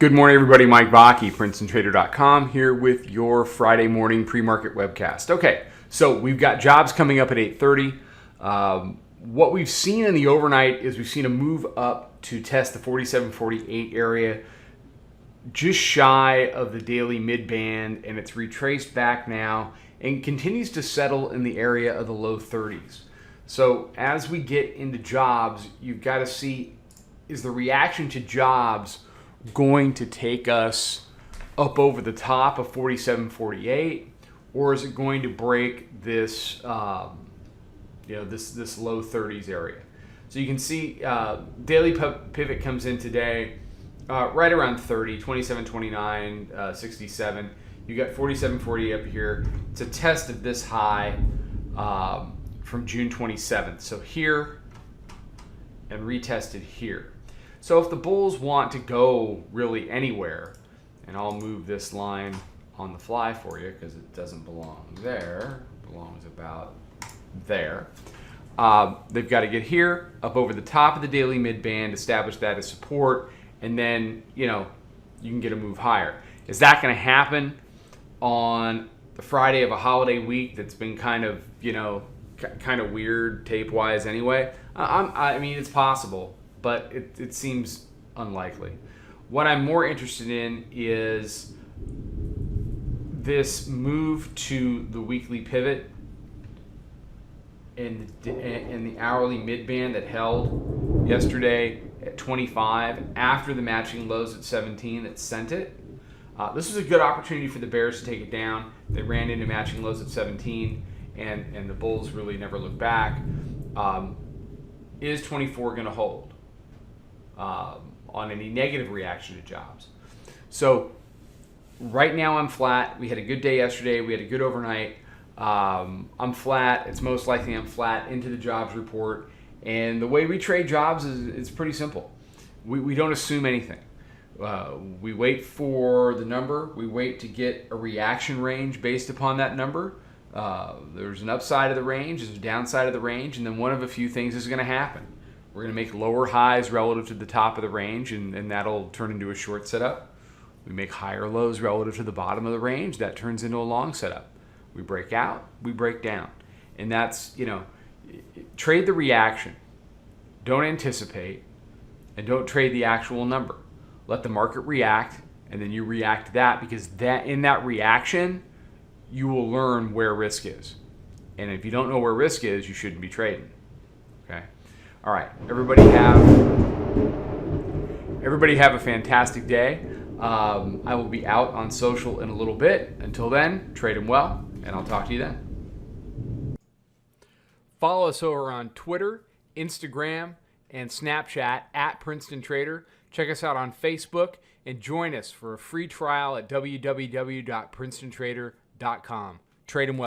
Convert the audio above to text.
Good morning, everybody. Mike Vacchi, Princetontrader.com, here with your Friday morning pre-market webcast. Okay, so we've got jobs coming up at 8:30. What we've seen in the overnight is we've seen a move up to test the 47.48 area, just shy of the daily mid-band, and it's retraced back now and continues to settle in the area of the low 30s. So as we get into jobs, you've got to see, is the reaction to jobs going to take us up over the top of 47.48, or is it going to break this this low 30s area? So you can see daily pivot comes in today right around 30, 27.29, 67. You got 47.40 up here. It's a test of this high from June 27th. So here and retested here. So if the bulls want to go really anywhere, and I'll move this line on the fly for you because it doesn't belong there, it belongs about there. They've got to get here, up over the top of the daily mid-band, establish that as support, and then, you can get a move higher. Is that going to happen on the Friday of a holiday week that's been kind of weird tape-wise anyway? I mean, it's possible, but it seems unlikely. What I'm more interested in is this move to the weekly pivot and the hourly midband that held yesterday at 25 after the matching lows at 17 that sent it. This was a good opportunity for the bears to take it down. They ran into matching lows at 17, and the bulls really never looked back. Is 24 going to hold on any negative reaction to jobs? So right now I'm flat. We had a good day yesterday. We had a good overnight. I'm flat. It's most likely I'm flat into the jobs report. And the way we trade jobs is pretty simple. We don't assume anything. We wait for the number. We wait to get a reaction range based upon that number. There's an upside of the range, there's a downside of the range, and then one of a few things is going to happen. We're going to make lower highs relative to the top of the range, and that'll turn into a short setup. We make higher lows relative to the bottom of the range. That turns into a long setup. We break out, we break down. And that's, trade the reaction. Don't anticipate, and don't trade the actual number. Let the market react, and then you react to that, because in that reaction, you will learn where risk is. And if you don't know where risk is, you shouldn't be trading. Okay? All right. Everybody have a fantastic day. I will be out on social in a little bit. Until then, trade them well, and I'll talk to you then. Follow us over on Twitter, Instagram, and Snapchat at Princeton Trader. Check us out on Facebook, and join us for a free trial at www.princetontrader.com. Trade them well.